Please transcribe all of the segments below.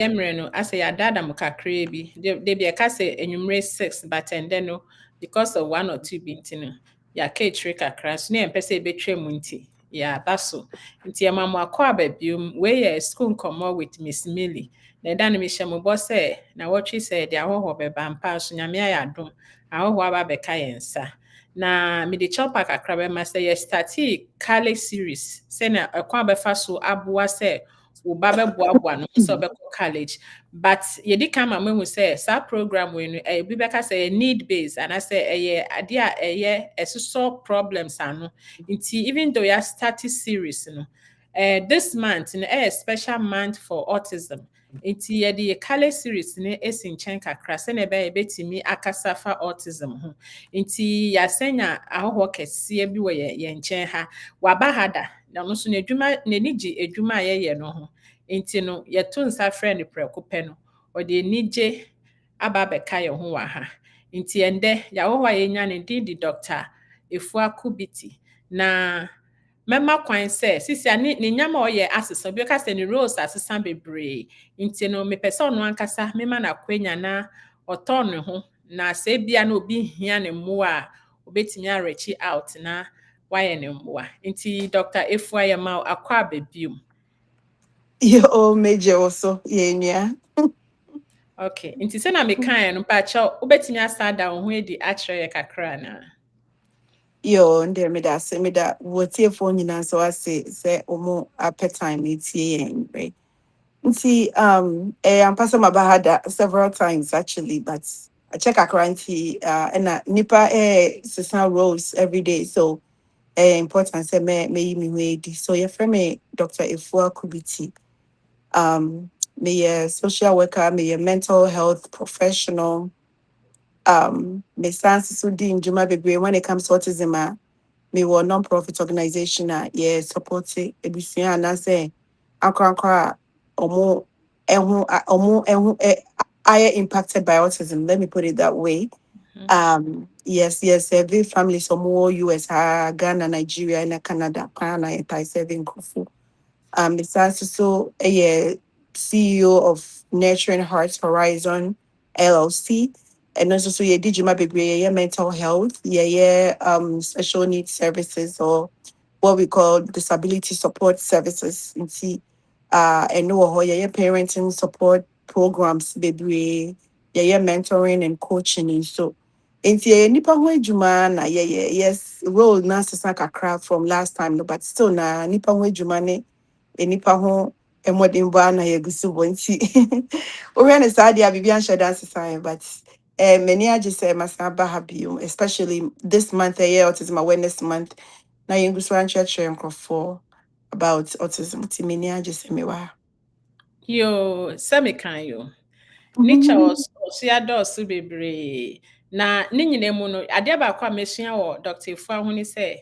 Emre I say dada mo kakra bi. They be a say enumerate 6 but and then no because of 1 or 2 bit no. Ya catch kakra so na empese be twa mu nti. Ya baso. Nti ya mama akwa babium we ya Skuul Nkomo with Ms.Millie. Na da na me hye mo bo say na wotwe say de ahoho be bampa so nyame ya adom. Ahoho aba be ka yensa. Na me de chopa kakra be ma say ya starti Kale series. Say na akwa be fa so aboa say wo ba bɛboaboa no sɛ ɔbɛkɔ college but yɛdi kan ma mahu sɛ saa program wei no bi bɛka sɛ need based anaasɛ ɛyɛ adeɛ a ɛyɛ ɛsosɔ problems ano nti even though yɛ start series no this month no ɛyɛ special month for autism nti yɛde yɛ college series no esi nkyɛn kakra sɛnea ɛbɛyɛ yɛbɛtumi akasa fa autism ho nti yɛasɛnya ahɔhoɔ kɛseɛ bi wɔ yɛn nkyɛn ha waba ha da na no so n'ani gye adwuma a yɛyɛ no ho nti no yɛto nsa frɛ no prɛko pɛ no ɔde anigye aba abɛka yɛn ho wɔ ha nti ɛndɛ yɛahoho a yɛnya no din de Dr. Efuakubiti na mɛma kwan sɛ sisia ne nyama a ɔyɛ asesa bi ɔka sɛ ne roles asesa bebree nti no mepɛ sɛ ɔno ankasa mema no akwanya na ɔtɔn ne ho na sɛ bia na obi hia ne mmoa a obetumi arɛkyi out na wayɛ ne mmoa nti Dr. Efua yɛ ma akɔ ababiom. Yo major also yeah. Okay nti sɛ na mekan no pa kyɛw obetumi asa da wo ho edi akyerɛ yɛ kakra na. Yo ndɛ me da wɔtie phone nyina so ase sɛ omo apɛ time etie yɛn right. Nti ampa sɛ mabahada several times actually but I check akranti and nipa sesa roles every day so important say me way so your friend Dr. Efuakubiti me a social worker me a mental health professional me sans so di njuma bebre when it comes to autism me were non-profit organization support ebusua na say akra omo I impacted by autism. Let me put it that way. Yes, every family some more US, Ghana, Nigeria, and Canada, and Thai serving Kofu. It's also a CEO of Nurturing Hearts Horizon LLC, and also so Dijima Baby, mental health, special needs services or what we call disability support services. And parenting support programs baby mentoring and coaching and so nipa ho adwuma na yes role na sesa kakra from last time no but still na nipa ho adwuma ne nipa ho emodin ba na yegusu bo nti ore ne saade a bibia nhye dan sesa but many age say masaba happy especially this month Autism Awareness Month na yegusu anche nkrofo about autism ti many age say me wa Yo sɛ kan yo nature ɔso adɔɔso bebree na ne nyina mu no adeɛ baako a mesua wɔ Dr. Efua ho ne sɛ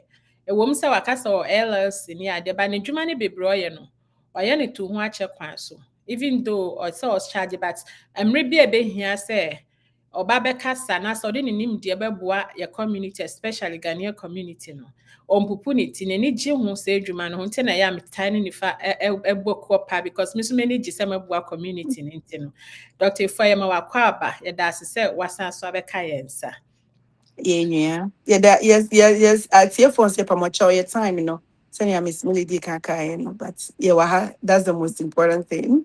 ɛwɔ mu sɛ wakasa wɔ LLC ne adeɛ ba ne dwuma ne bebree ɔyɛ no ɔyɛ ne to ho akyɛ kwan so even though ɔsɛ ɔcharge but mmerɛ bi a ɛbɛhia sɛ ɔba bɛkasa na sɛ ɔde ne nimdeɛ bɛboa yɛ community especially Ghanaian community no ɔmpupu ne ti n'ani gye ho sɛ adwuma no ho nti na ɛyɛ a metae ne nifa ɛbɔ kɔ pa because me so m'ani gye sɛ mɛboa community ne nti no Dr. Efua yɛ ma wakɔ aba yɛda ase sɛ wasan so abɛka yɛn nsa. Yes. Atie phone say pamocha your time, Send Ms.Millie di kaka, but that's the most important thing.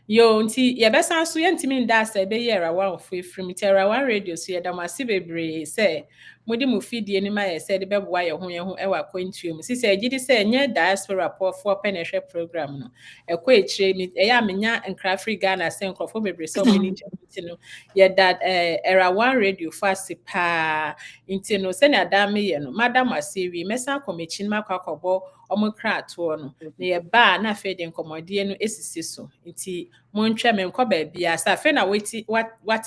Yo nti yɛbɛsan so yɛntimi nda asa ɛbɛyɛ Rawan ofo efiri mi Rawan radio so yɛda mo ase bebree sɛ mode mo fidie ne ma yɛ sɛ de bɛboa yɛ ho ɛwɔ akwantuo mu sisi agye di sɛ nyɛ diaspora for pɛ na ɛhwɛ program no ɛkɔ ekyire mi ɛyɛ amenya nkra free Ghana sɛ nkrɔfo bebree sɛ ɔmo ni nti no yɛda Rawan radio for ase paa nti no sɛ na ada me yɛ no madam ase wi mɛsan kɔmɛkyi ma akɔbɔ ɔmo kra atoɔ no na yɛba na afei de nkɔmɔdeɛ no esisi so nti montwa me nkɔ baabi a sa afei na wati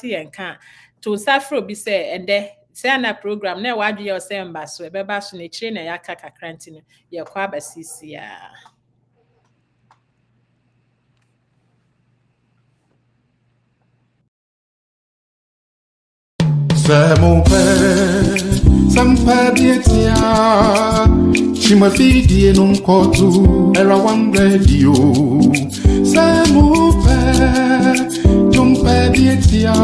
yɛn ka to safro bi sɛ ɛndɛ sɛ na program na ɛwɔ adweyɛ ɔsɛ mba so ɛbɛba so na ekyire na yɛaka kakra nti no yɛkɔ abasisi a Sampa bietia chima fidie nunkotu era one radio Samupe, Jumpe Dietia,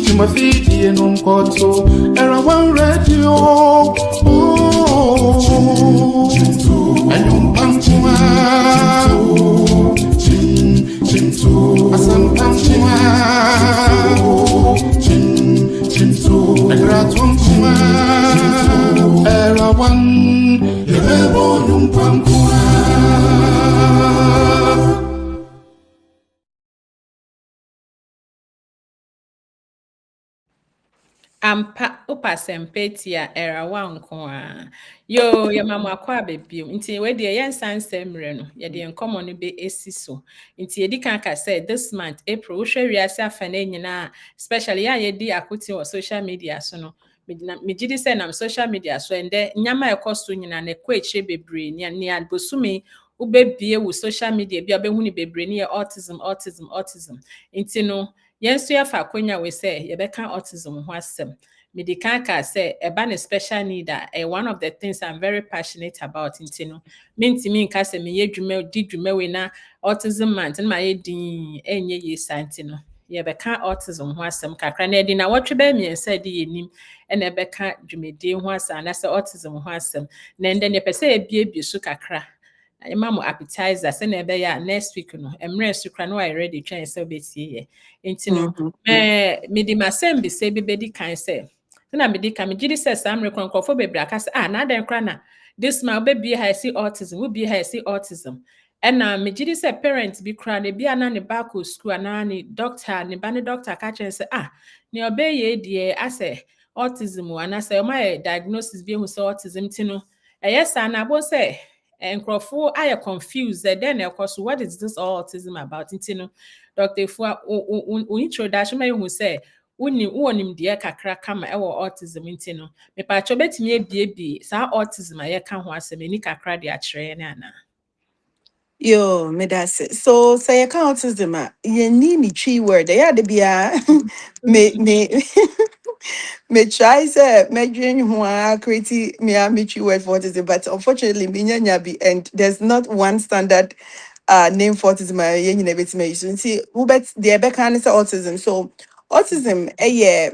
Timothy and Uncoto, Era One Radio, and Umpankuma, Asam Pankuma, and Ratunkuma, Era One, Yebo Umpankuma. Ampa upa sempeti a era wanko a yo ya mama akwa bebiem nti we de yen sansem no ye de nkomo no be esiso nti edi kan ka say this month April wo hwe wiase afa na nyina especially ya ye di akoti o social media so no me gidi say nam social media so ende nyama ekoso nyina na ekọ eche bebre ni adbosumi ubebie wo social media bia be hu ni bebre ni autism nti no yes, you have a quenya we say, you become autism wasem. Medicanca say a ban special need one of the things I'm very passionate about intino. Mean to me case me ye did you na autism man and my din enye ye santino. Ye become autism wasem kakra na na what be me and said ye nim and a become jumedi wasa and that's autism wasem. Then ye per se be su kakra. Mama appetizer send a next week no emre sukra no I ready try say betie nti no me di masem bi say bedi kan say na me di kan me gidi say sam rekonkofo bebre aka say na den kra na this man be bi ha see autism we be ha see autism and na me gidi say parents bi kra na bi ana ne back to school na ne doctor ne ba ne doctor ka chen say ne obeye die ase autism ana say my diagnosis bi hu say autism ti no yes na bo say and Crawford, I am confused. Then, of course, what is this autism about? You know, Dr. Fua, introduction, who say, Unim dear kakra kama ewa autism intino. Me pa chobet me bi sa autism a ye kan ho asem ni kakra de akyere na na. Yo, me that's it. So say you can't autism you need me tree word. Yeah, the bia me me try say me dream who are create me tree word for autism, but unfortunately me nya be and there's not one standard name for autism. You never bit me. So see who bet the be can say autism. So autism yeah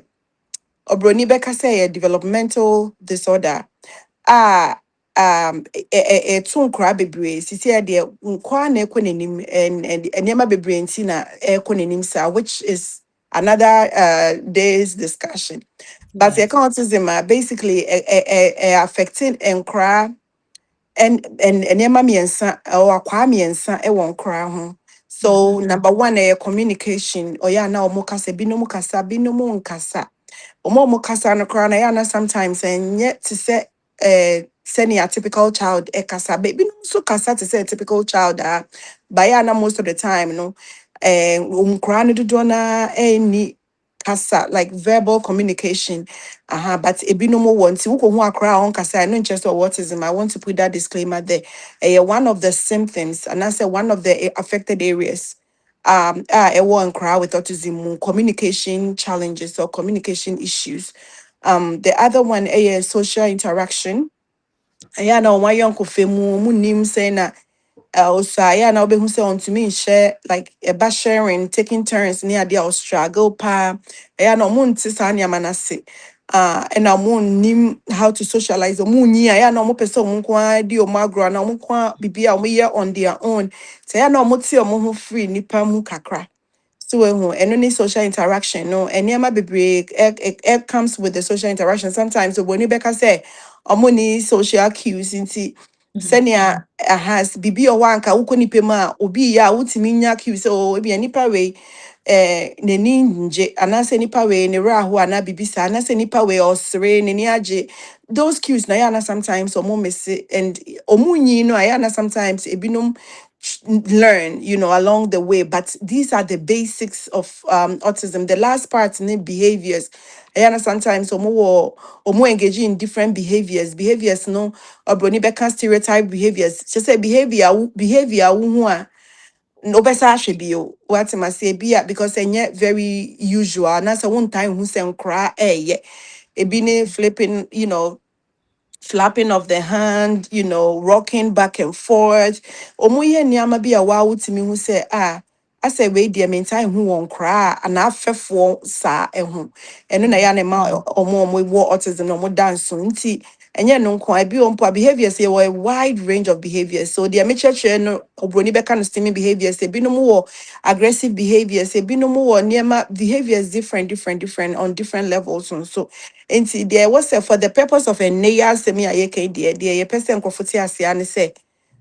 obroni be ka say a developmental disorder. Ah, ɛto nkora bebree sisi deɛ nkwa na ɛkɔ n'anim and nneɛma bebree nti na ɛkɔ n'anim saa which is another day's discussion but Yes. yɛka autism basically affecting nkora and nneɛma mmiɛnsa ɛwɔ akwaa mmiɛnsa ɛwɔ nkora ho so number one ɛyɛ communication ɔyɛ a na ɔmo kasa binom kasa binom nkasa Omo kasa no kora na ya na sometimes and yet to say sending a typical child kasa baby no so kasa to say a typical child but ya na most of the time no kora no do na any kasa like verbal communication but ebi no more want to who akra on kasa I know just autism I want to put that disclaimer there one of the symptoms and I say one of the affected areas a crowd with autism communication challenges or communication issues. The other one is social interaction. Yeah, no, my uncle Femu, Munim saying that also, yeah, now be who say on to me share like a bad sharing, taking turns near the struggle pa. Yeah, no moon tisanya manase. And I moon nim how to socialize. Moon yeah, no mo person mo kwa di o magro na mo kwa bibia mo year on their own. Say yeah, no mo ti o mo ho free nipa mu kakra. So and any social interaction no and near be break it comes with the social interaction sometimes so when you better say need social cues into senia has bibi or wanka uko ni pema obi ya utimi nya cues so ebi nipa we n'ani nje anase nipa we ne ra ho ana bibisa anase nipa we osre n'ani age those cues na ya na sometimes omo miss it, and omunyi no ya na sometimes ebinom learn, along the way. But these are the basics of autism. The last part, behaviors. And sometimes omo engage in different behaviors. Behaviors, no, or brony beka stereotype behaviors. Just say behavior, no better should be what I say be because yet very usual. And that's a one time who say cry, eh, yeah. Ebine flipping, flapping of the hand, rocking back and forth. Omuye niyama bi a wa utimi hu say I say we dear mean time who won cry and I for sa ehu. Eno na ya ne ma omo wo autism no mo dance nti enye no nko abi ompo behaviors here were a wide range of behaviors. So the amateur no obroni beka no stimming behaviors e binom wo aggressive behaviors e binom wo niema behaviors different on different levels. So nti there was for the purpose of a neya semi ayeke there ye person nkofoti ase ane say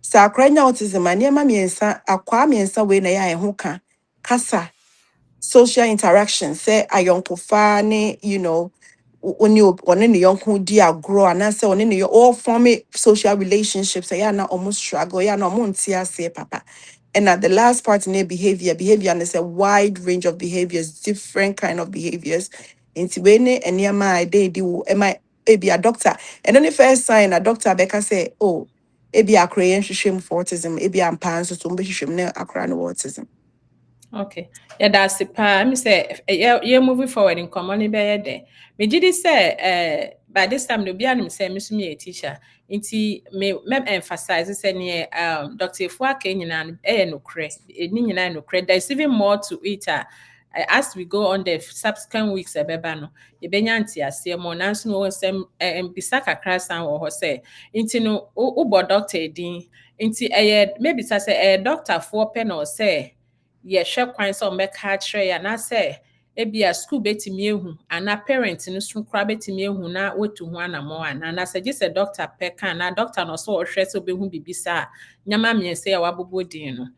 sa akranya autism niema miensa akwa miensa we na ya ho ka kasa social interaction say ayonkofa ne one ne yonko di agro and say one ne all forming social relationships say na almost struggle na omonti ase papa. And at the last part in behavior and it's a wide range of behaviors, different kind of behaviors. Into when and near my day do am I be a doctor? And then the first sign a doctor Becca say, oh, ebi a creation shame for autism, ebi am pants so be shame ne akra no autism. Okay. Yeah, that's it. Me say, yeah, moving forward in common be there. Me did say, by this time, no be anim say, me a teacher. Inti me emphasize say near Dr. Fuake nyina no kre. Ni nyina no kre. There's even more to it. As we go on the subsequent weeks, ebeba no, yebenya nti ase mo nanso no sem bisa kakra san wo ho say. Inti no ubo doctor din. Inti maybe say doctor for pen or say. Hwɛ kwan sɛ ɔmbɛka akyerɛ yɛ anaasɛ ebia school betumi ehu ana parent no so kora betumi ehu na wotu ho anamɔ ana anaasɛ gye sɛ doctor pɛ ka na doctor no so ɔhwɛ sɛ obehu bibi saa nyama mmiɛnsa yɛ wabobɔ din no.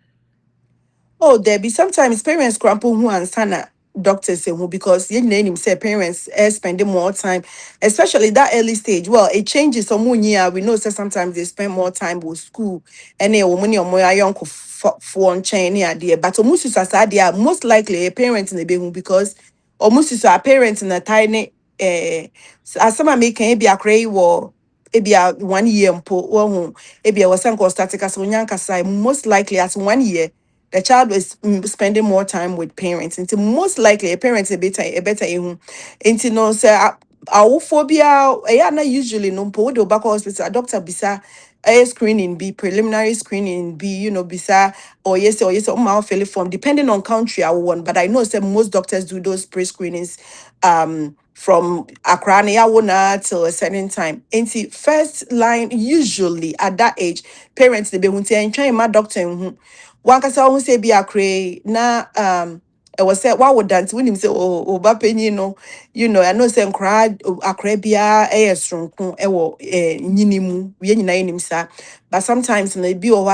Oh, there be sometimes parents grapple who and sana doctors say who because you name say parents spending more time, especially that early stage. Well, it changes some year. We know say sometimes they spend more time with school and a woman or more young for chain idea. But almost is most likely a parent in the baby because almost is a parent in a tiny as some making be a cray war. Ebia 1 year mpo wo ebia wasanko static as onyanka sai most likely as 1 year the child is spending more time with parents. Into most likely a parent a better into no say our phobia usually no po do back hospital a doctor bisa a screening be preliminary screening be bisa or yes fill form depending on country I want, but I know say most doctors do those pre-screenings from Accra till a certain time. Into first line usually at that age parents they be and try my doctor wankasa who say be a cray na I was said what would dance when him say oh bapenyi no I know say cried akrabia strong ewo nyinimu we nyina nim sa but sometimes na be o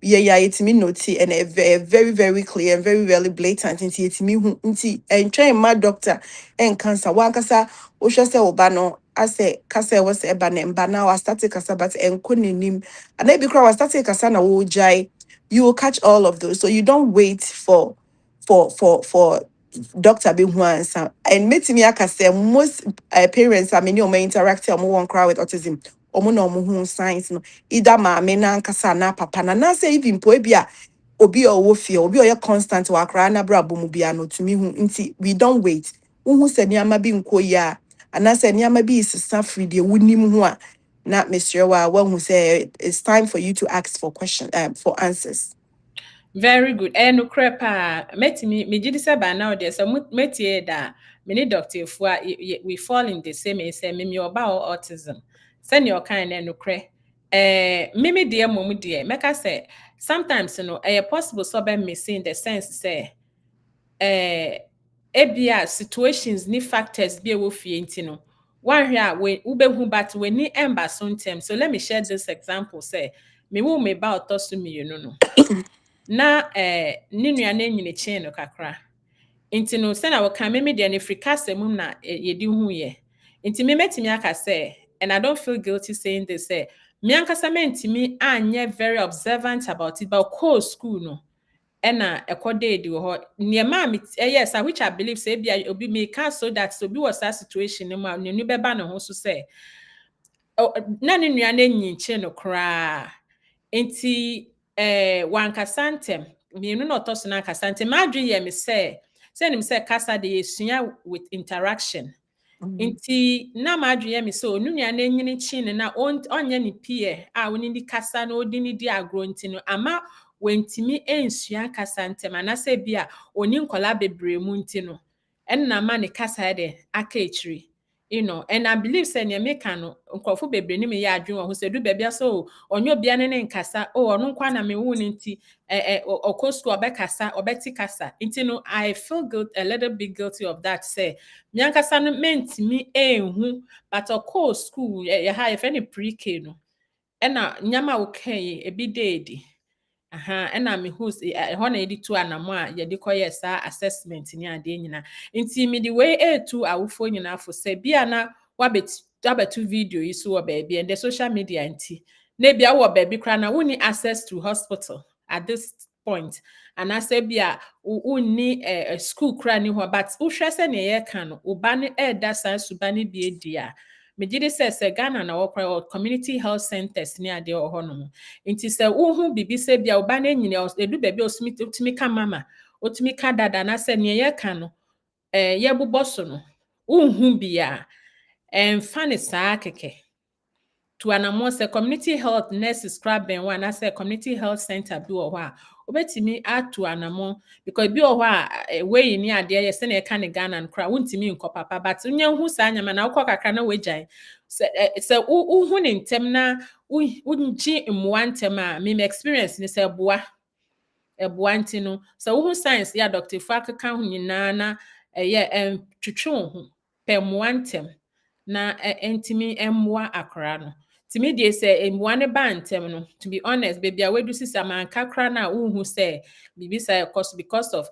yeah it's me noti and a very very clear and very very blatant into it me nti and train my doctor and cancer wankasa o hwe say oba no I say kasa was eba na mba now I started kasa but enkonenim and maybe cry I started kasa na wo jai you will catch all of those. So you don't wait for Dr. Bingwan. And me I can say most parents I mean you may interact or more cry with autism. Or no more signs no either ma me na nkasa na papa na say even poebia obi or wofi obi or constant wa cry na bra bomu bia no to me nti we don't wait. Who said niama bi nko ya and I said niama bi is free de wunim ho a not Mr. One who say it's time for you to ask for questions, for answers. Very good. No crepa. Me did say by now there. So metie da. Many doctor we fall in the same. Say me about autism. Send your kind no cre. Me dear mum dear. Make I say sometimes possible so be missing in the sense say ebia situations ni factors be wo fie ntino. One here we ubehu but we ni emba sontem. So let me share this example. Say me wo me ba otosu me no. Na ne nuane nyine kyɛn no kakra nti no sɛ na wɔka me de ne frika sɛmum na yɛdi hu yɛ nti me metimi aka sɛ and I don't feel guilty saying this say me ankasa mentimi anyɛ very observant about it but call school no ɛna ɛkɔda edi wɔ hɔ nneɛma yes which I believe say bia obi me ka so that so bi was that situation no ma ne nu bɛba ne ho so sɛ na ne nuane nyi kyɛn no koraa nti wankasa ntɛm mienu na ɔtɔ so na ankasa ntɛm madwe yɛ me sɛ nim sɛ kasa de yɛsua with interaction Inti na madwe me so onu nua na nyini chin na onye ne pie a woni di kasa na odi ni di agro nti no ama wentimi ensua kasa ntem anase bia oni nkola bebre mu nti no enna ma ne kasa de aka echiri and I believe say ne meka no nkofo bebre ni me ya adwen ho se du bebia so onyo bia ne nkasa onu nkwa na me wu ni nti okosko obekasa obeti kasa nti no I feel good a little bit guilty of that say nyankasa no mentimi enhu but oko school ya ha if any pre-K no ena nyama okay ebi deedi ena me who ho na edi to anamo a ye de koye sa assessment ni ade nyina nti me the way etu awofo nyina fo say bia na wabetu video yi so baby and the social media nti na bia wo baby kra na woni access to hospital at this point and I say bia unni school kra ni ho but uhwe se ne ye ka no uba ne da san suba ne bi edia me gidi se Ghana na wo community health centers ni ade ho no nti se uhu bibi se bia uba ne nyine edu baby otimi ka mama otimi ka dada na se ne ye ka no ye boboso no uhu bia fane saa keke to anamo se community health nurses scrub one I say community health center bi wo ho a obetimi atu anamo because bi wo ho a we ni ade ye se na e ka ne Ghana nkra wontimi nkọ papa but nya hu saa nyama na ukọ kakra na wejan se hu ne ntem na unji mwa ntem a me experience ni se boa eboanti no so hu science ya Dr. Fakaka hu nyina na ye twetwe ho pe mwa ntem na entimi emwa akra no timi die say emwa ne ba ntem no to be honest baby awedu sisa man kakra na unhu say bibi say because of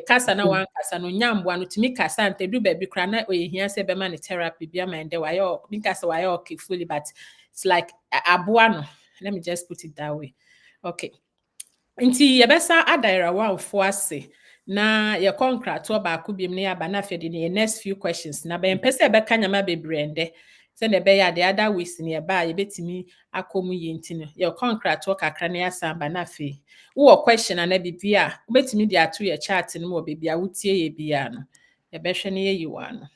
kasa na wan kasa no nyamboa no timi kasa ntedu baby kra na oyehia say be man therapy bia man de wayo bi kasa wayo okay fully but it's like aboa no let me just put it that way okay nti yebesa adaira wanfo ase na ye konkrato ba ko biem ne aba na afede ne next few questions na be mpese be kanyama bebrende se ne be ya the other weeks ne ba ye betimi akomu ye nti no ye konkrato kakra ne asamba na afi wo question na bibia betimi di ato ye chat no mo bibia wutie ye bia no ye be hwe ne ye yiwa no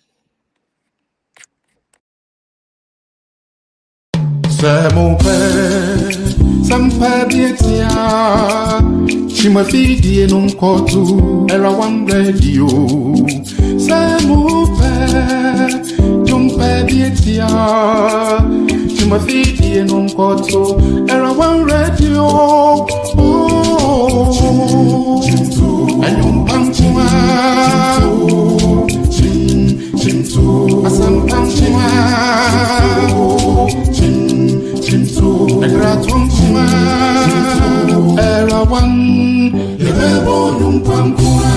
C'est mon père, ça me fait bien tiens. Tu me fais dire non kotu, elle a one radio. C'est mon père, tu me fais bien tiens. Tu me fais dire non kotu, elle a one radio. Oh, elle on pantuma, chim, asam pantuma. Egratumma, Elawan, Yebo Numpankuma.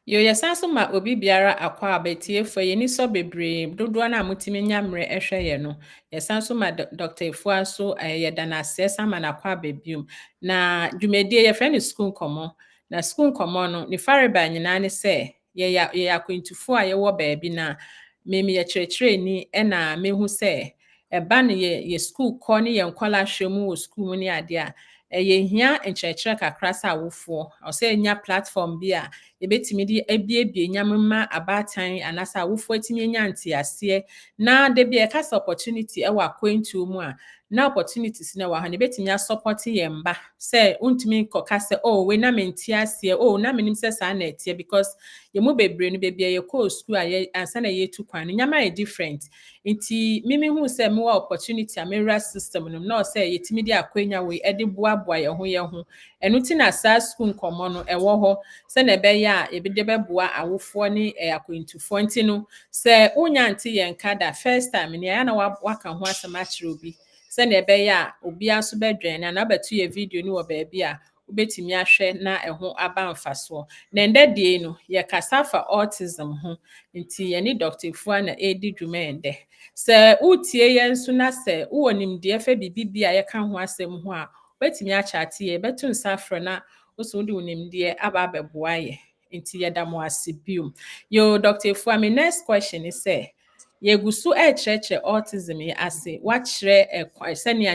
Yo yesanso ma obi biara akwa abetie fo ye ni so bebre dodo na mutimi nyamre ehwe ye no yesanso ma Dr. Efua so ye dana assess ama na akwa bebium na dwumedie ye friend Skuul Nkomo na Skuul Nkomo no ni fareba nyina ne se ye akwentufo a ye wo baabi na meme ye kyerɛkyerɛ ni na mehu se eba ne ye school kɔ ne ye nkola hwemu wo school mu ne ade a ye hia nkyerɛkyerɛ kakra sa awofo o se nya platform bi a ebetimi di ebiebie nyamma abatan anasa awofo atimi anya ntiase na de bi e kasa opportunity e wa kwentu mu a na opportunities na wa ha ne betimi support yemba say untimi koka say oh we na mentiase oh na menim say sa na etie because ye mu bebre no bebia ye call school a ye ansa na ye tu kwan nyama e different nti mimi hu say me wa opportunity a me system no na say yetimi di akwanya we e de boaboa ye ho enu ti na sa Skuul Nkomo no e wo ho se na be ya e be de beboa awofo ne akwentufo nti no se unya nti ye nkada first time ne ya na waka ho asema kire obi se na be ya obi aso bedwen na betu ye video ni wo baabi a ubetimi ahwe na eho aba mfaso na ndedie no ye kasafa autism ho nti ye ni Dr. Efua na edi dwuma ende se utie ye nso na se uwonim de fa bibia ye ka ho asem ho a ubetimi achate ye betu nsafro na oso de wonim de aba abeboa ye nti ye damo asibium yo Dr. Efua my next question is say ye gusu kyerɛkyerɛ autism ase wachre senia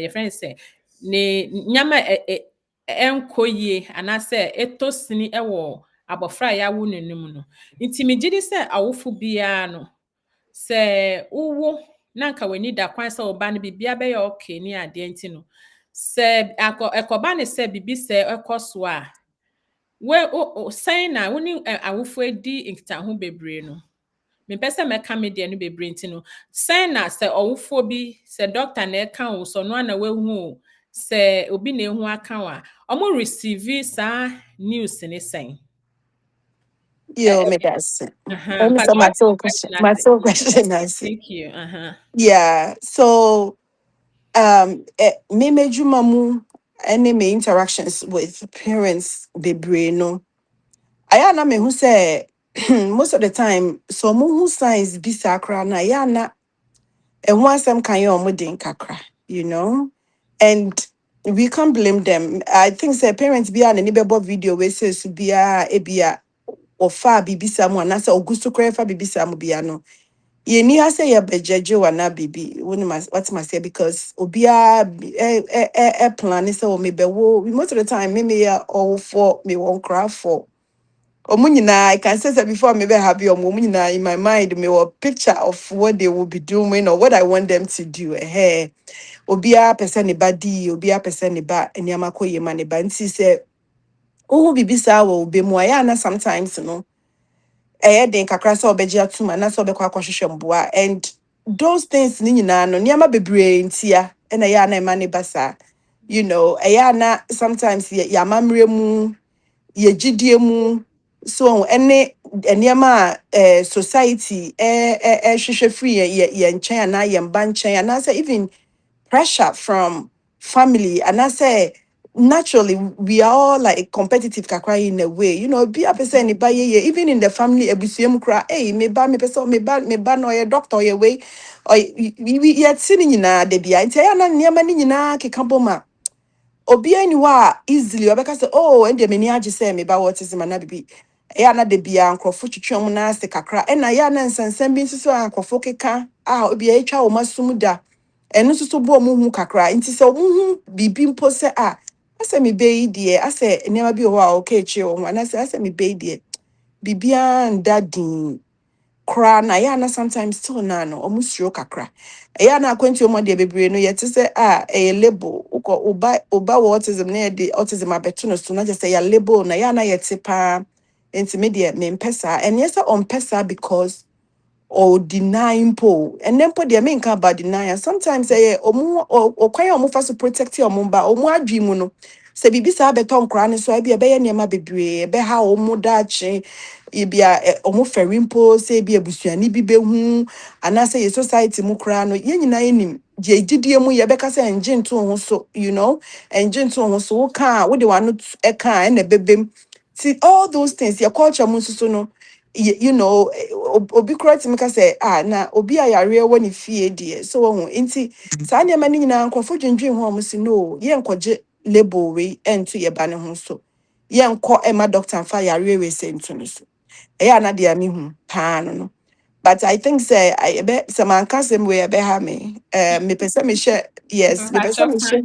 your friend say ne nyama enko yie anase etosini ewo abofra ya wo nenum no nti megidi se awofo bia no se uwo nanka weni da kwan se oba no bibia be ya okay ni ade nti no se ekoba ne se bibi se ekoso a we sign na woni awofo edi nkita ho bebre no me pese me ka me de no bebre nti no sign na se awofo bi se doctor na eka wo so no na wehu se obi na ehu aka wa omo receive sa news ni sign Yo, me that's it. Let me but say my what sole question. My sole question is thank you yeah. So me mejuma mu any me interactions with parents bebre no. I na me who say most of the time so mu who signs bi sakra na ya na and one some kan yo mo din kakra, you know? And we can't blame them. I think say parents be an any video we say to be a ebia or far bibisa mu anasa ogusto kra fa bibisa mu bia no. Ye ni ha say ya bejeje wa na bibi woni what must say because obia plan is so me be wo most of the time me ya all for me won cry for Omunyina, I can say that before me be happy omunyina in my mind me a picture of what they will be doing or what I want them to do. Hey, obia person ne badi, obia person ne ba eniama koye ma ne ba nti say who bibisa wo be mu aya na sometimes no den kakra say obeji atuma na say obekwa kwahwehwe mboa and those things ni nyina no niama bebre ntia na ya na ema ne basa you know aya na sometimes ya mamre mu ye gidie mu so ene eniema society hwehwe free ye nchen na ye mba nchen na say even pressure from family and I say naturally we are all like competitive kakra in a way, you know, be a person ni ba ye even in the family ebusuem kra hey me ba me person me ba no ye doctor ye way or we yet sini nyina de bia ntia ya na niema ni nyina kekaboma obi anywa easily obeka say oh and me ni age say me ba autism na bibi ya na de bia nkrofo twetwem na se kakra na ya na nsansam bi nso ankrofo keka obi atwa wo masum da eno nso bo mu hu kakra nti se wo hu bibi mpo se ase me be die ase niam bi ho okay chi wo na ase me be die bibia ndadin kra na ya na sometimes still na no omusuro kakra ya na akwanti omo de bebre no yete se label uko oba autism na de autism abeto no so na just say ya label na ya na yete pa intermediate me mpesa and yes on pesa because or denying po and then po they mean about denial sometimes say omu o kwan omu fa so protect omu ba omu adwi mu no se bibi sa beton kra ne so bia be ye niam bebre be ha omu dachi ibia omu ferimpo say bia busuani bi behu anase ye society mu kra no ye nyina enim je gidie mu ye beka say engine to ho so you know engine to ho so ka wo de wano e ka na bebem see all those things your culture mu so no you know obi correct me ka say na obi ayare woni fie die so wo nti sa ne ma ni nyina nkofo dwendwen ho mo si no ye nkoje label we ento ye ba ne ho so ye nko ema doctor fa yare we say ento no so e na de ami hu pa no but I think say I be some man ka sem we be ha me pese me share yes me pese me share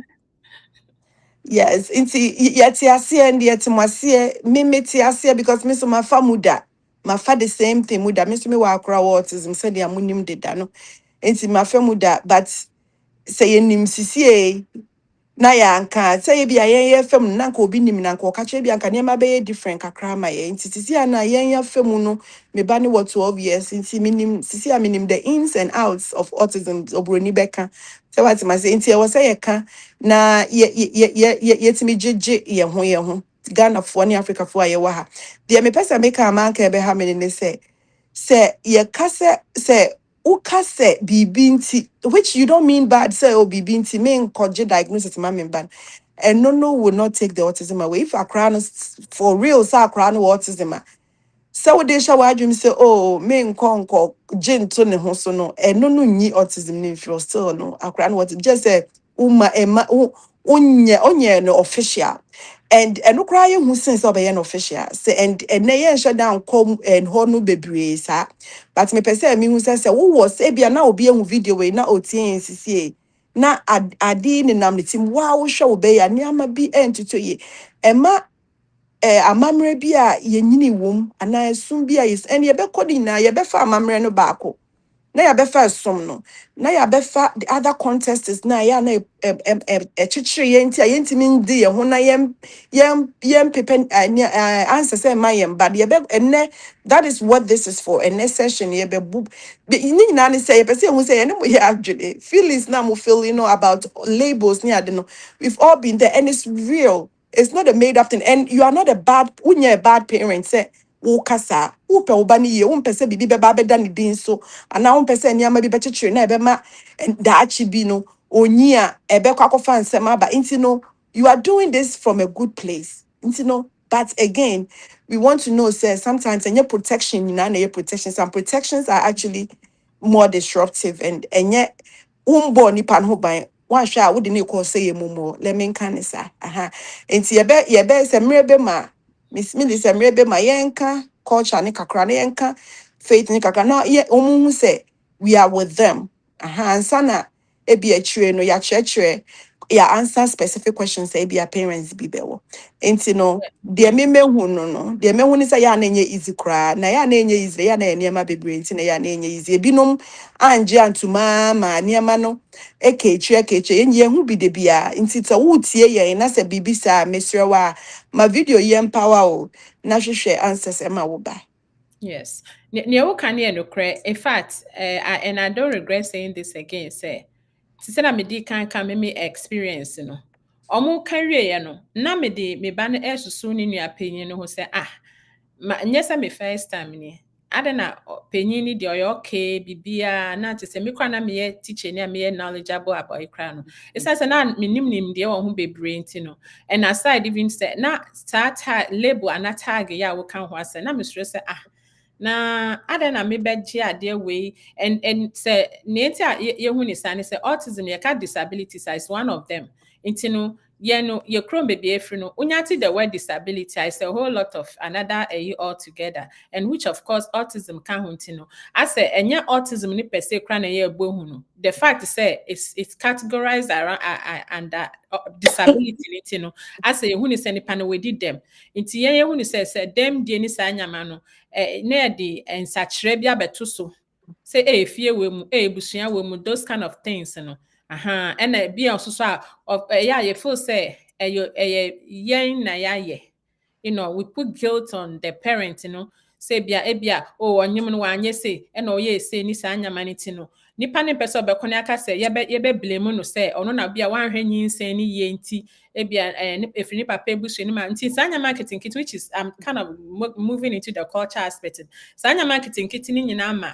yes, inti yeti asie and yeti mwasie me meti asie because me so my fa muda. My fa the same thing muda. Me so me wa akra autism said ya munim de da no. Inti my fa muda but say nim sisie na ya anka say bi ayen fam na nka obi nim na nka okache bi anka niam be different kakra ma ye inti sisi na yen ya fam no me ba ne what 12 years inti minim sisi a minim the ins and outs of autism obroni beka say what ma say inti e was say ka na ye timi jeje ye ho Ghana fo ne Africa fo aye wa ha de me pesa make am anka be ha me ne say ye kase say ukase bibinti which you don't mean bad say oh bibinti mean koje diagnosis ma mean bad and no will not take the autism away if a crown for real sa crown autism so they shall wadwum say oh me nkonko gin to ne ho so no eno no nyi autism ne feel still no akra no what just say uma ema onye no official and eno cry who sense of an official say and na yen shut down come and ho no bebre sa but me pese me who say wo was e bia na obi ehun video we na otien sisi na adi ne nam ne tim wa wo hwe wo be ya ne ama bi entuto ye ema amamre bi a yenyini wom ana esum bi a yes en ye be kodi na ye be fa amamre no baako na ya befa som no na ya befa the other contestants na ya na chichire yenti ayentimi ndi ye ho na yem pepen answer say my yem but ye be enne that is what this is for enne session ye be bu ni na ni say ye person who say enne mo ye adwene feelings na mo feel about labels ni ade no we've all been there and it's real. It's not a made up thing and you are not a bad when you're a bad parent say wo kasa wo pe wo ba ni ye wo mpese bibi be ba be da ni din so ana wo mpese niam bi be chichire na ebe ma da achi bi no onyi a ebe kwa kofa nsem aba nti no you are doing this from a good place nti no but again we want to know say sometimes any protection na protection some protections are actually more disruptive and yet umbo nipa no ban one shot would ni call say mumo let me can say aha nti ye be se mrebe ma Ms.Millie se mrebe ma yenka culture ni kakra na yenka faith ni kakra na ye omu say we are with them aha ansana ebi achire no ya chire ya answer specific questions say ebi parents bi bewo nti no de me mehu no de mehu ni say ya na enye easy kra na ya na enye easy ya na enema bebre nti na ya na enye easy ebinom anje antuma ma niema no ekechi enye hu bi de bia nti ta wutie ye na se bibisa mesrewa ma video ye empower o na hwehwe answers ema wo ba. Yes. Near can you in fact, and I don't regret saying this again, say, Sisena me di kan me experience no. Omo career ya no. Na me di me ban so ni nua panyin no ho say ma nyesa me first time ni. Ada na panyin ni de oyo okay bibia na te say me kwa na me ye teacher ni me ye knowledgeable about ikra no. It says na me nim de wo ho bebre nti no. And aside even say na start label and tag ya wo kan ho ase na me sure say na ada na mebegye ade we and say neti ye hu ni sane say autism ye ka disabilities is one of them nti no ye no ye krom baby efri no unyati the word disability is a whole lot of another all together and which of course autism can hu nti no I say enye autism ni per se kra na ye hu no the fact say it's categorized around under disability nti no I say hu ni say ni pan we did them nti ye hu ni say them die ni sa nyama no na de ensachire bia beto so say fie we mu busua we mu those kind of things no aha and bia ososo yeah you feel say yen na ya we put guilt on the parent say bia oh onyem no anye say na oye say ni sa anyama ni ti no nipa ne pese obekọ na aka say ye be blame no say ono na bia wan hwe nyin say ni ye nti ebia if ni papa ebusu ni ma nti sanya marketing kit which is I'm kind of moving into the culture aspect sanya marketing kit ni nyina ma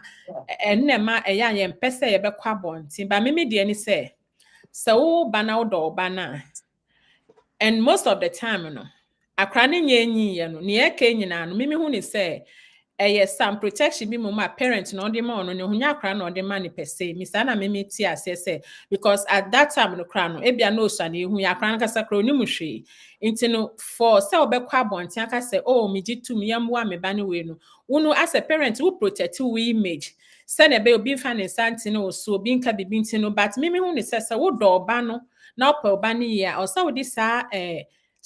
enne ma eya ye mpese ye be kwa bonti ba me de ni say so bana wo bana and most of the time no akra ne nyi ye no ne ye ka nyina no me hu ni say yes, some protection be my parents no de ma no ne hunya kra no de ma ne pese mi sa na me ti ase say because at that time no kra no e bia no so na ehu ya kra no kasa kra oni mu hwe nti no for say obekwa abonti aka say oh me jitu me yamwa me ba ne we no unu as a parent who protect we image say na be obi fa ne santi no so obi nka bibi nti no but me hu ne say wo do ba no na opa ba ne ya o say wo di sa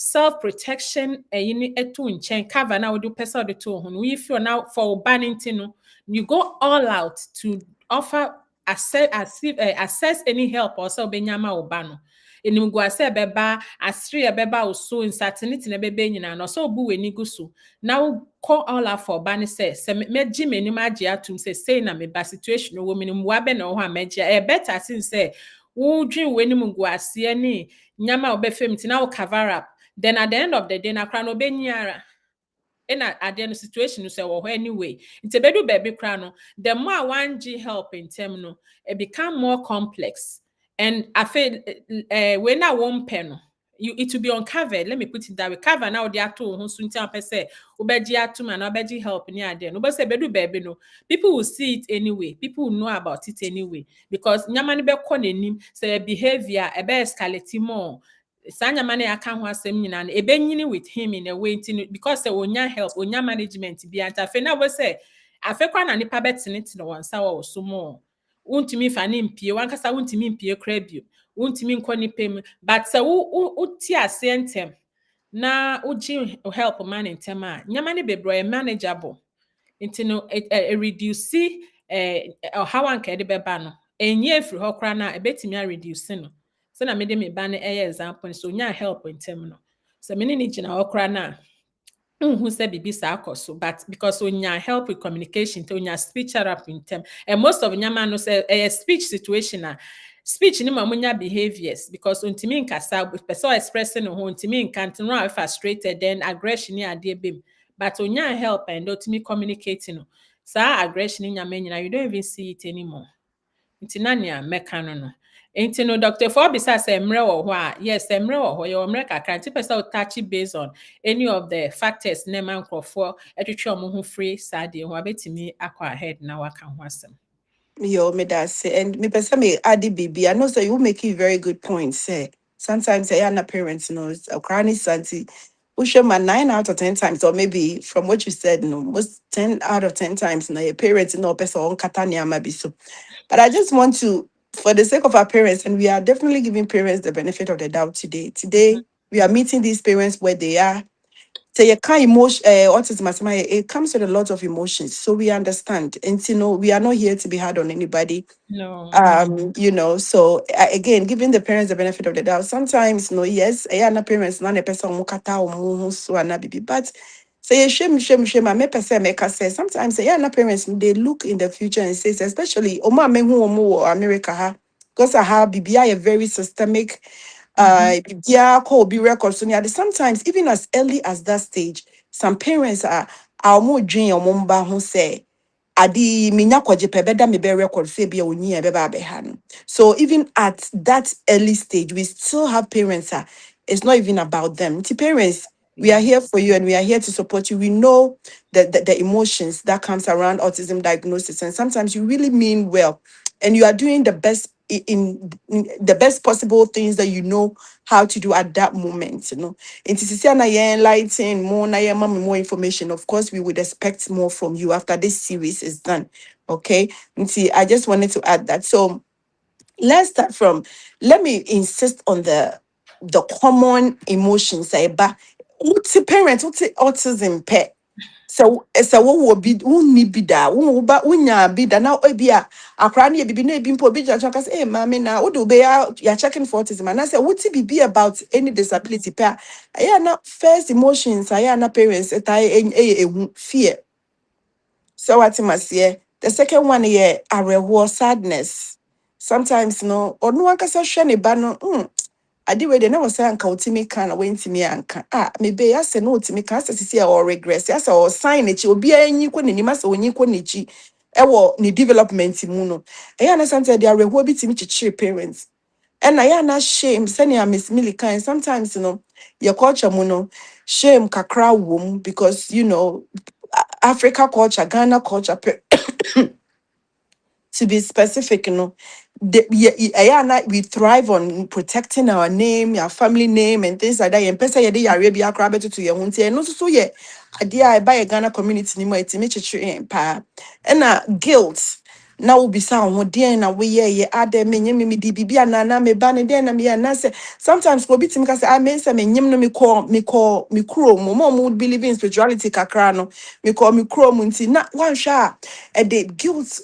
self protection yini etu nchen cover na would person the to ho if you now for banning no you go all out to offer assess any help or so benyama obano enim go ase beba asri beba oso uncertainty na bebe nyina no so bu weni gu so now call all out for ban say meji menim age atum say na me ba situation wo menim wa be na ho amagia better since say wo dwen weni go ase ni nyama obefem ti na wo cover up. Then at the end of the day, na krano be nyara. And at the end of the situation, you say, well, anyway, it's a bedu baby krano. The more 1G help in term, it become more complex. And I feel when I won't pen, it will be uncovered. Let me put it that way. Cover now the ato who soon tell per se, ubeji atum and ubeji help near there. No, but say bedu baby no. People will see it anyway. People will know about it anyway. Because nyamani be konenim say behavior ebe escalate more. Sanya mane aka ho asem nyina na ebenyini with him in a way because se onya help onya management bi anta fe na wo se afe kwa na nipa betene no wansa wo so mo wontumi fa ne mpie wankasa wontumi mpie kra bio wontumi nkɔ nipa mu but sɛ wo ti ase ntɛm na wogye help ma ne ntɛm a nyama ne bebree manageable nti no reduce ɔhaw anka ɛde bɛba no ɛnyɛ efiri hɔ koraa na ebetumi a reduce no sɛ na mede me ba no ɛyɛ example so nya help ntɛm no sɛ me ne ne gyina hɔ koraa na who said bibi sa so, but because when you help with communication, when you speech therapy in term, and most of nyama no say a speech situation speech ni mamunya behaviors because untimi nkasa person expressing no untimi can't no frustrated then aggression ni ade bim but when you help and ultimately communicating no so aggression in nyama you don't even see it anymore. Nti na nea mɛka no. Nti no Dr. Forbisa sɛ mmerɛ wɔ hɔ a yes mmerɛ wɔ hɔ yɛwɔ mmerɛ kakra nti pɛ sɛ ɔtachi based on any of the factors na ɛma nkurɔfoɔ atwitwa wɔn ho firi saa adeɛ ho abɛtumi akɔ ahead na waka ho asɛm. Yo, me that say, and me person me add baby. I know so you making very good points. Say sometimes I am parents knows a cranny santi. Usha my 9 out of 10 times, or maybe from what you said, no, most 10 out of 10 times, no, your parents no person on Catania maybe so. But I just want to, for the sake of our parents, and we are definitely giving parents the benefit of the doubt today. Today we are meeting these parents where they are. So you can't emotion autism as it comes with a lot of emotions. So we understand. And we are not here to be hard on anybody. No. So again, giving the parents the benefit of the doubt. Sometimes yes, I am parents, not a person who kata or so and baby. But say shame, I may person make us say sometimes I am parents they look in the future and says, especially Oma me who America because I have BBI a very systemic yeah, could be records. So sometimes, even as early as that stage, some parents are more dream or mumba who say, Adi minya kwaje pebeda me be record say be oni e beba be ha no. So even at that early stage, we still have parents. It's not even about them. The parents, we are here for you and we are here to support you. We know the emotions that comes around autism diagnosis, and sometimes you really mean well, and you are doing the best in the best possible things that you know how to do at that moment. And to na enlighten more, na mama more information. Of course, we would expect more from you after this series is done. Okay. And see, I just wanted to add that. So let's start from. Let me insist on the common emotions. What's a parent? What's autism pet? So what will be unni bida unya bida now ebia akrani bibi na ebi mpo bi jaja ka say mama na wo do be ya checking for autism and I say what be about any disability pa na first emotions na parents fear. So what must say the second one arewo sadness sometimes no or no one can say ne ba no ade we de na wo say anka otimi kan na wentimi anka maybe ya say no otimi kan say sisi or regress ya say or sign echi obi anyi ko nani ma say onyi ko nechi e wo ni development mu no ya na sometimes they are reho bi timi chichire parents and na ya na shame senior Ms.Millie kan sometimes your culture mu no shame kakra wom because Africa culture Ghana culture to be specific, we thrive on protecting our name, our family name, and things like that. And person yede Arabia crab to your own and also yeah, idea I buy a Ghana community name to make pa and guilt. Now will be sound what dear and we yeah add them me DBB and me ban and me and say sometimes go beat him because I may say me call me crow mom would believe in spirituality kakrano me call me crow munti not one shot a day guilt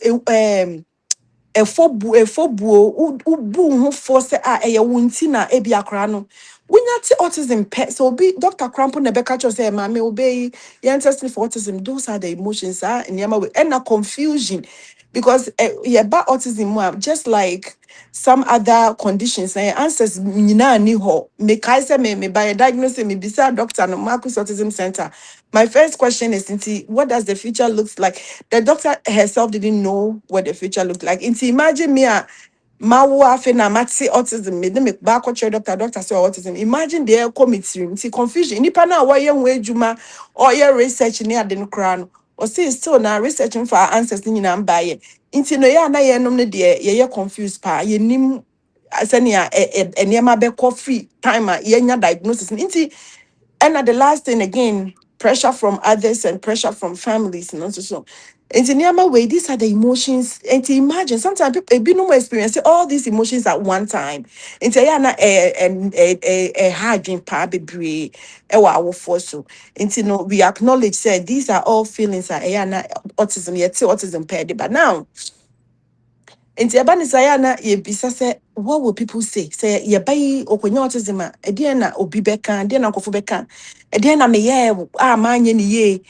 efobuo ubu ho force eye wunti na ebi akra no wonya te autism pet so be Dr. Crampo na beka cho say mama obey you testing for autism those are the emotions and a confusion because ba autism just like some other conditions answers nyina ni ho me kai say me by diagnosis me bisa doctor no Marcus Autism Center. My first question is what does the future looks like? The doctor herself didn't know what the future looked like. Imagine me mawo afe na mati autism me dem ba ko doctor say autism. Imagine the committee confusion. Nipa na wa ye ho adwuma or ye research ni ade no kra no. Or say still now researching for our answers ni na mba ye. No ya na ye nom ne de ye confused pa ye nim asania enema be free time ye nya diagnosis. And the last thing again, pressure from others and pressure from families, so And in Yama way, these are the emotions. And to imagine, sometimes people be no more experience all these emotions at one time. And say, yeah, na a hard drink pa be our force. So, and you know, we acknowledge say these are all feelings that yeah, na autism, yet autism paired. But now, nti eba ne saya na ye bisa say what will people say ye bai okonya autism a ede na obi beka ede na nkofo beka ede na me ye a manye ne ye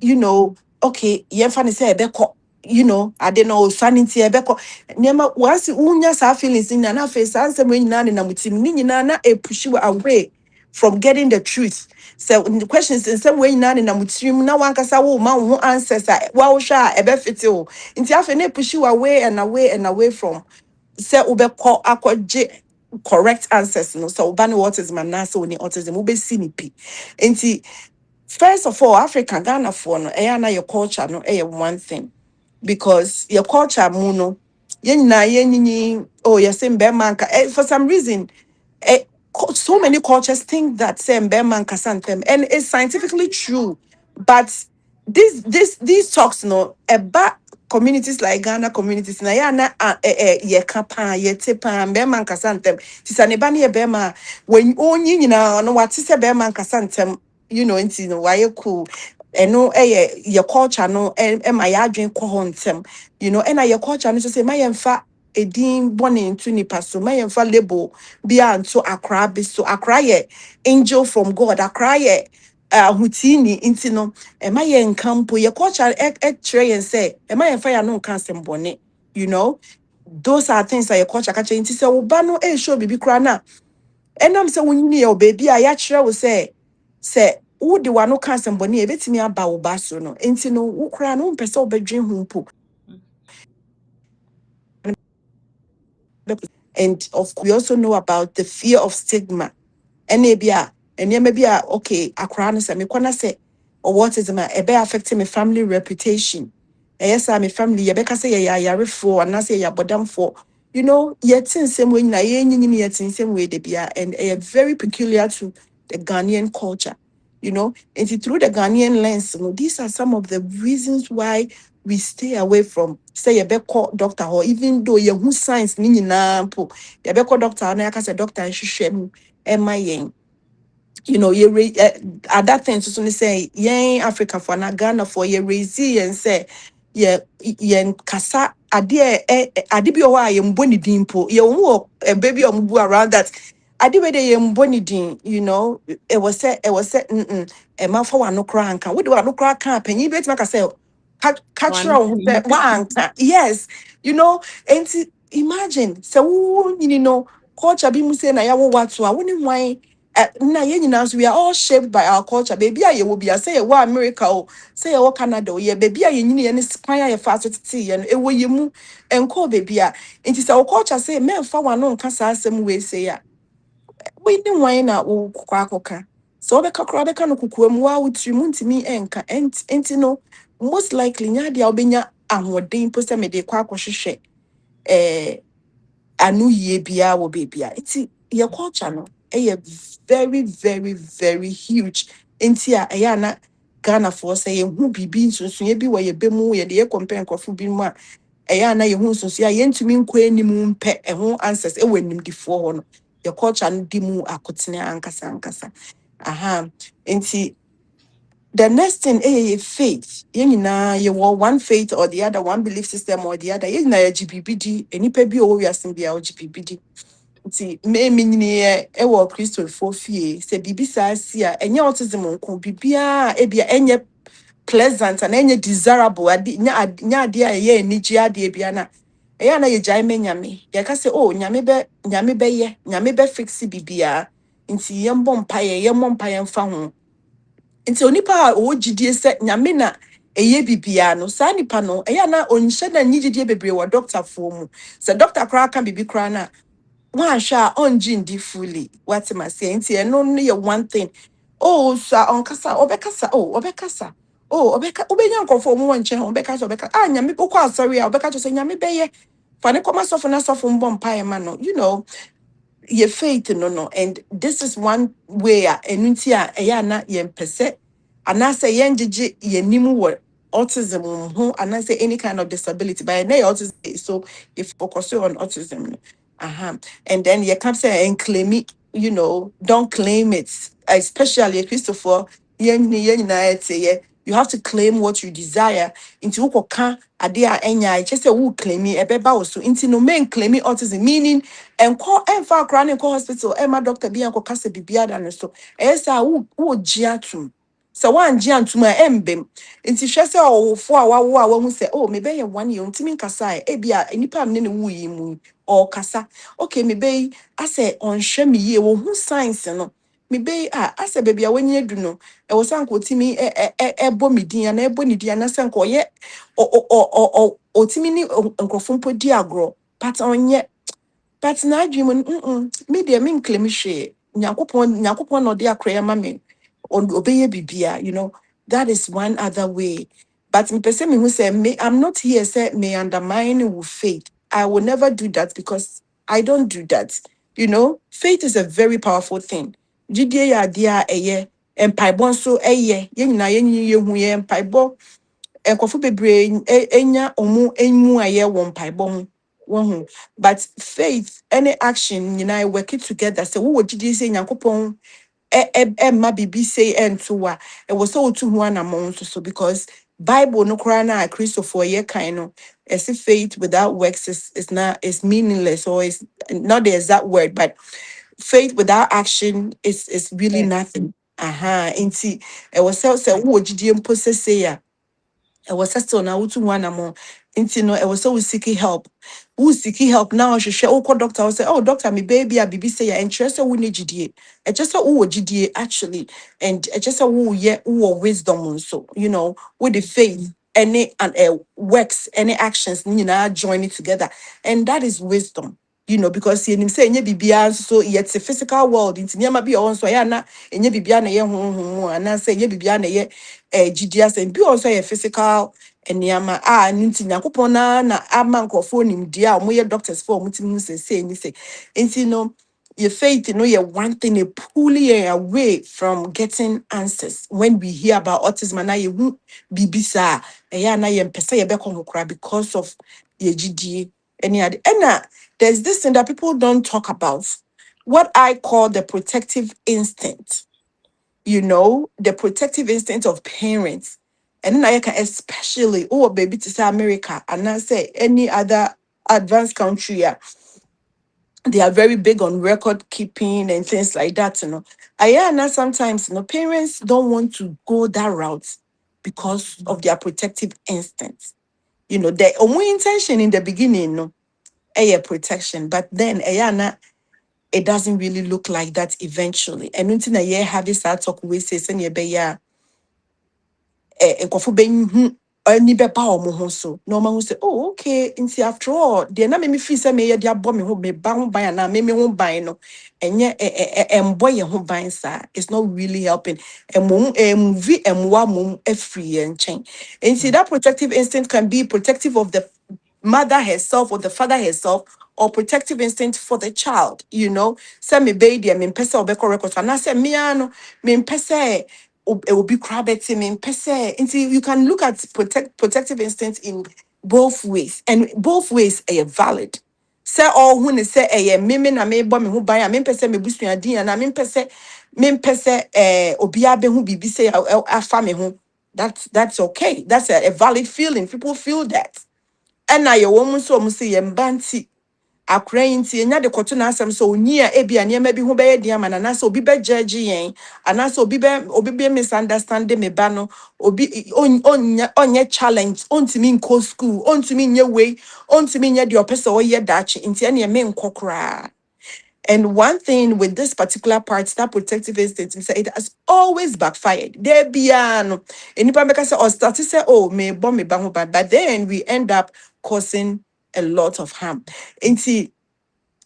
you know okay ye fa ne say ebeko you know ade no osane nti ebeko nema once unya sa feelings ni na face answer me nyina ne na mutim ni nyina na e push you away from getting the truth. So the questions in some way na na mutim na wankasa wo ma wo answers a wa wo hwa ebe fiti o nti afa na push you away and away and away from say ubeko akwaje correct answers no so uba ne autism na so ni autism ube si ni pi nti first of all African Ghana for no na your culture no one thing because your culture mu no yen na yen oh yes in Bemanka for some reason so many cultures think that same Beman Kasantem, and it's scientifically true. But these talks, no, about communities like Ghana communities, na ya na ye kapa ye tepa Beman Kasantem. Tisanebani ye Bema when only no what is a Beman Kasantem, you know, why you cool. And no, your culture no, and my drink cohontem, you know, and your culture no just say my edin bone into nipa so my label bia nto akra be so akra ye angel from God akra ye hutini inti no e ma ye nkampo ye culture tray and say e ma ye fire no kan bone you know those are things that your culture ka inti say wo ba no e show bibi kra na enam say wonyi ye baby a ya kire wo say wo de wa no kan bone e betimi aba wo ba so no inti no wo kra no mpese wo bedwen hu mpo. And of course, we also know about the fear of stigma. And maybe okay, akra no say me kwana say or what is my ebe affecting my family reputation. Yes, I'm a family, you better say ya for and I say ya bodam for. You know, yet in same way na yet in same way they be and very peculiar to the Ghanaian culture. You know, and through the Ghanaian lens, you know, these are some of the reasons why we stay away from say a call doctor or even though you who science ni na po you be call doctor na yaka say doctor nhwehwem emayen you know at that thing so say yen Africa for na Ghana for ye raise and say yen kasa ade bi o wa ye mboni din po ye wo baby o mbu around that ade we dey ye mboni din you know it was e ma for wa no kra anka we do wa no kra kan panyin bet ma ka say catch One on one yes you know and imagine so you know culture bi mu say na ya wo watu a woni wan na ye nyina so we are all shaped by our culture baby a ye will be say ye wo America o say ye wo Canada o ye baby a ye nyina ye ne kwan ye fa so tete ye no e wo ye mu enko baby a nti say wo culture say men fa wa no nka sa asem we say ya we ni wan na wo kwa akoka so be kakra be ka no kukuam wa wutri mu ntimi enka enti no most likely nya dia obenya ahoden po se me de kwa akohwehwe anu yie bia wo bebia enti your culture no very very very huge enti a na Ghana for say ye hu bibi nsunsun ye bi wo ye bemu ye de ye compare nkofo bi mu a na ye hu nsunsun a ye ntumi nkɔ anim mpe ho answers e wanim di fo ho no your culture no di mu akotene ankasa ankasa aha enti the next thing faith ye nyina ye one faith or the other, one belief system or the other ye na ye GBBD enipa bi o wo wiase bia o GBBD nti me nyini e wo Christopher fie se bibi sa si a enye autism nko bibia e bia enye pleasant and enye desirable ade nya ade a ye eniji ade bia na na ye jai me nyame ye ka se oh nyame be ye nyame be fix bibia nti ye mbɔ mpaye mfa ho nti onipa a ogidie se nyame na eye bibia no sa nipa no na onhye na nyigidie bebre wo doctor fo mu se doctor kra ka bibi kra na one sha on ndi fully what am I saying nti no no one thing oh sa on kasa obekasa obeka obenya nkofo mu wonche obeka nyame bokọ asori a obeka so nyame beye fa ne koma sofo na sofo mbọ mpa ma no you know your faith no and this is one way enunti a na ye mpese ana say ye ngege ye nimu wo autism and I say any kind of disability, but now autism. So if focus on autism, and then you can't say and claim it. Don't claim it, especially Christopher. You have to claim what you desire. Into ukoka adia enya. Just say who claim it. Ebeba also. Into no men claim it autism meaning and call and far crying call hospital. Emma doctor be and kase bibia than so. Esa who jiatum. So one giant to my embem. Nti hwɛ sɛ ɔwofo a wawo a wahu sɛ mebɛyɛ 1 year ntimi nkasa ebia nipa me ne wo yi mu ɔkasa okay mebɛyi asɛ ɔnhwɛ me yie wo hu science no mebɛyi asɛ baby a wani adu no ɛwɔ sɛ anka otimi ɛbɔ me din ana ɛbɔ ne din ana sɛ anka ɔyɛ otimi ni nkrɔfo mpo di agorɔ but ɔnyɛ but na adwuma me deɛ me nklem hwee nyankopɔn na ɔde akora yɛ ma me obeye bibia, that is one other way. But me pese me who say me, I'm not here say me undermine with faith. I will never do that because I don't do that. Faith is a very powerful thing. Jidie ya dia eye empaibon so eye ye nyina ye hu ye empaibo enkofo bebre enya omu emu aye wo mpaibon wo hu. But faith any action work it together. So wo jidie say nyankopon Emma bibi say entuwa it was so to one among so because Bible no krana Christopher ye kind of as if faith without works is meaningless or is not the exact word, but faith without action is really nothing. Inti it was so who mpo say ɛwɔ sɛ still na wotu ho anamo nti no ɛwɔ sɛ wo seeking help now hwehwɛ wokɔ doctor wo sɛ doctor me baby a bibi sɛ yɛ ɛnkyerɛ sɛ wo ne gyidie ɛkyɛ sɛ wowɔ gyidie actually and ɛkyɛ sɛ wowɔ wisdom nso with the faith any and works any actions ne nyinaa join it together and that is wisdom. Because you say any bibia so yet a physical world into near be also yana and ye bibia na ye and I say ye bibia na ye GDS and be also a physical and yama ninti nakupona na amanko phone him dear or doctors for mutim say anything. And your faith, you're one thing a pulling away from getting answers. When we hear about autism, and you won't be bisa, and I am pesa yebekon because of your GDA. And there's this thing that people don't talk about, what I call the protective instinct. The protective instinct of parents. And then I can especially, baby, to say America, and I say any other advanced country, they are very big on record keeping and things like that. I know sometimes, parents don't want to go that route because of their protective instincts. Their only intention in the beginning, protection, but then it doesn't really look like that eventually. And until a year have this talk with say send your any be power mo so no man who say okay into after all they na me feel say me dia bo me ho me ba ho ban na me ho ban no enye emboy ho ban sa it's not really helping emom emvi emwa mom afri enchen and see that protective instinct can be protective of the mother herself or the father herself or protective instinct for the child. Say me baby me pese obeko record and I say me ano me pese it will be crabbity me pese until you can look at protective instinct in both ways and both ways are valid. Say all when say me na me bo me ho ban a me pese me busua din na me pese obi abe hu bibi say afa me ho that's okay, that's a valid feeling, people feel that. And now your woman so say yembanti akra nti enya de koto na asem so onyi a ebia ne ma bi ho be ye dia mana na so obi be judge yen ana so obi be misunderstand me ba no obi onye challenge ontimi nko school ontimi nye way ontimi nye de opese o ye dachi nti ene me nkokra. And one thing with this particular part, that protective instinct, it has always backfired. There be no anybody make us say or start to say, me bomb me bang bad, but then we end up causing a lot of harm. And see,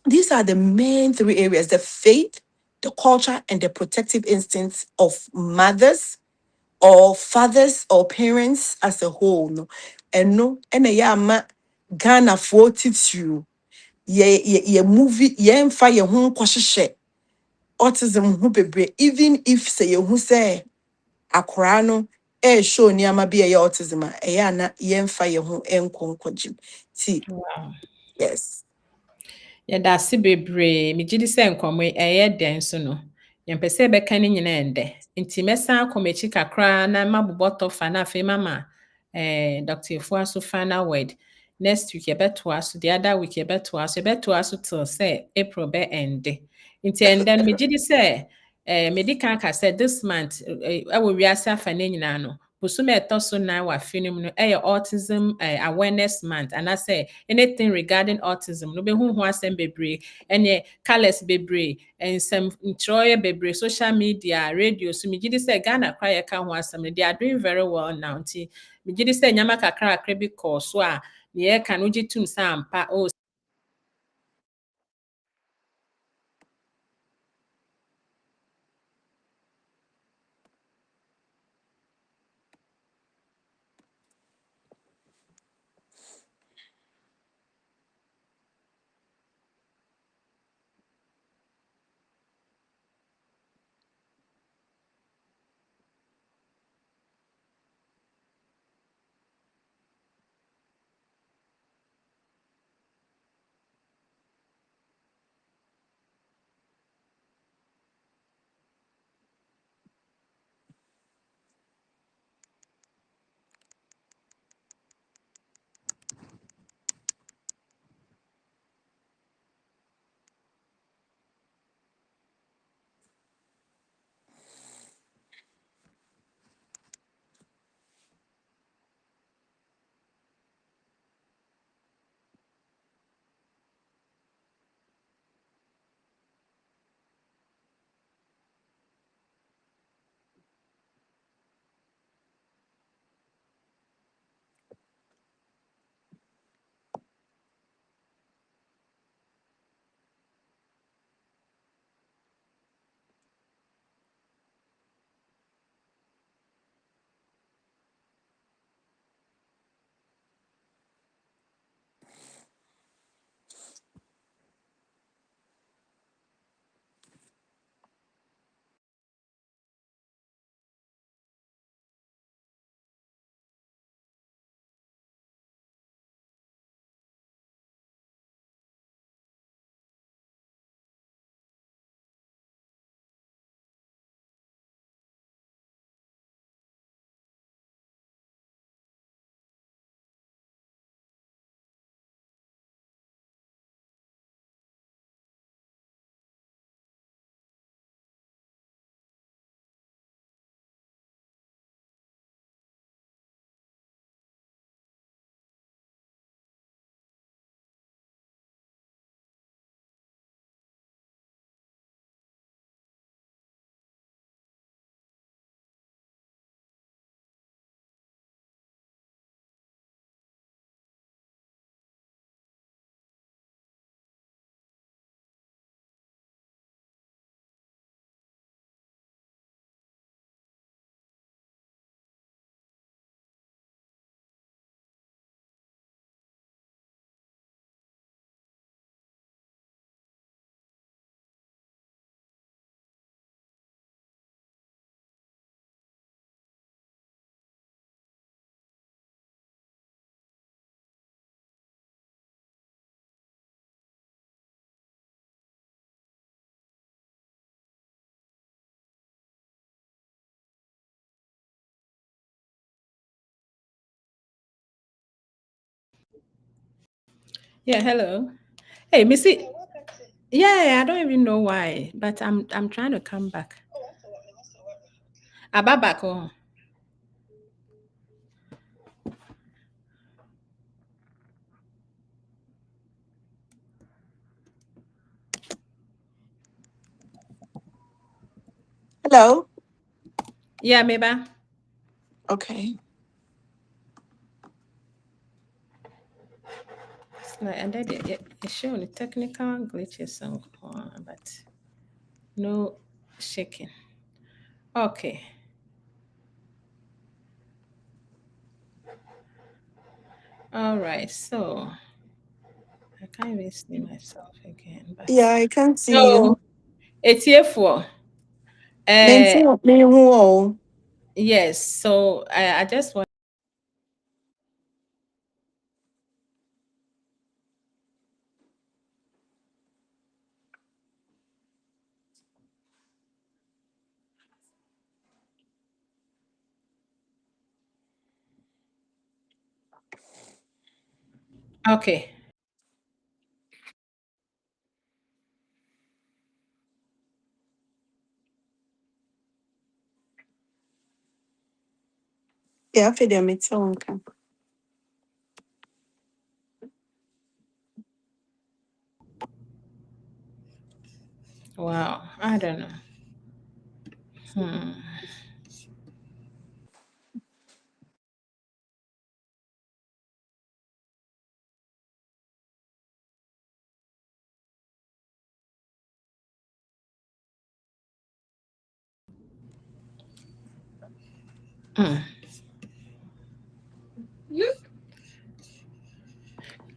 these are the main three areas: the faith, the culture, and the protective instincts of mothers or fathers or parents as a whole. No, and a yama Ghana for you. Ye movie ye mfa ye ho nkɔhyehyɛ autism ho bebre even if say ye hu say akora no show nneɛma bi a ɛyɛ autism a ɛyɛ ana yɛmfa yɛn ho nkɔ nkɔgyem. Ti, Wow. yes. Yɛda ase bebree. Megye di sɛ nkɔmmɔ yi ɛyɛ dɛn so no. Yɛmpɛ sɛ yɛbɛka ne nyinaa ndɛ. Nti mɛsan akɔ m'akyi kakra na mabobɔ tɔfa na afei mama Dr. Efua so final word. Next week yɛbɛtoa so, the other week yɛbɛtoa so till sɛ April bɛ ɛnde. Nti ɛndɛ no megye di sɛ medi kan ka sɛ this month ɛwɔ wiase afa ne nyinaa no, bosom a ɛtɔ so 9 wɔ afe no mu no ɛyɛ Autism Awareness Month, anaasɛ anything regarding autism no bɛhu ho asɛm bebree ɛne colours bebree, nsɛm nkyerɛwee bebree, social media, radio. So megye di sɛ Ghana kora yɛka ho asɛm no, they are doing very well now. Nti megye di sɛ nneɛma kakra bi kɔɔ so a ne yɛka no wogye tum sɛ ampa yeah, hello. Hey, Missy. Yeah, I don't even know why, but I'm trying to come back. Aba back home. Hello? Yeah, maybe. Okay. And then it showing the technical glitches but no shaking. Okay. All right. So I can't even see myself again, but Yeah, I can see you. so it's here for Me who? Yes. So I just want. Okay. Yeah, for them it's own. Wow. I don't know. Hmm. Hmm.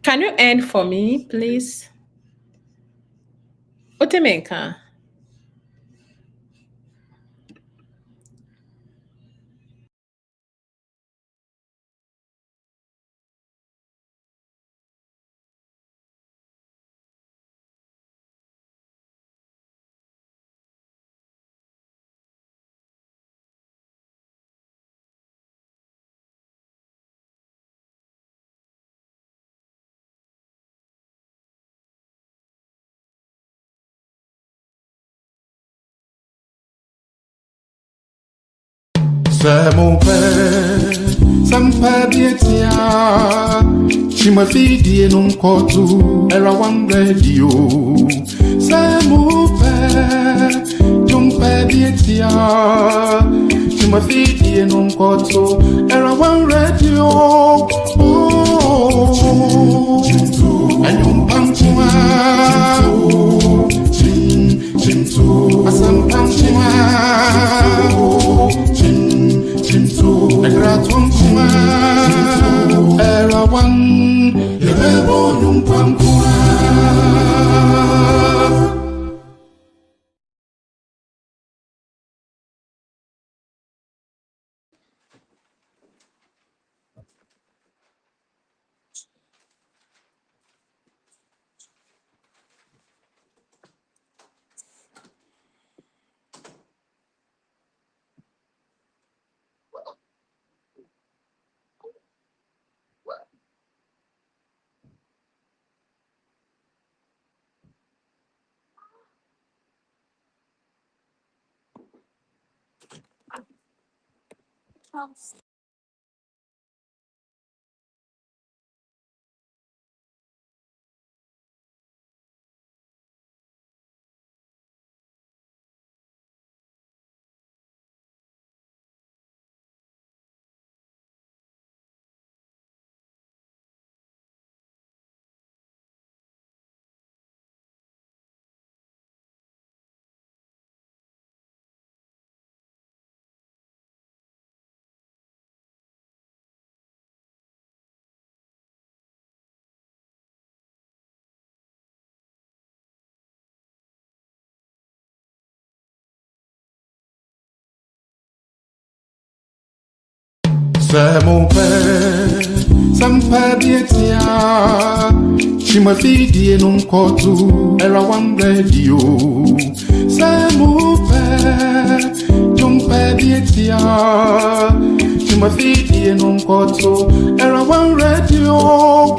Can you end for me, please? Otemenka. C'est mon père, ça me fait bien tiens. Tu me fais dire non kotu, era one radio. C'est mon père, tu me fais bien tiens. Tu me fais dire non kotu, era one radio. Oh, and you pam asam pam Egratum kuma era one yebo numpam kuma C'est mon père, ça me fait bien tiens. Tu me fais dire non kotu, era one radio. C'est mon père, tu me fais bien tiens. Tu me fais dire non kotu, era one radio.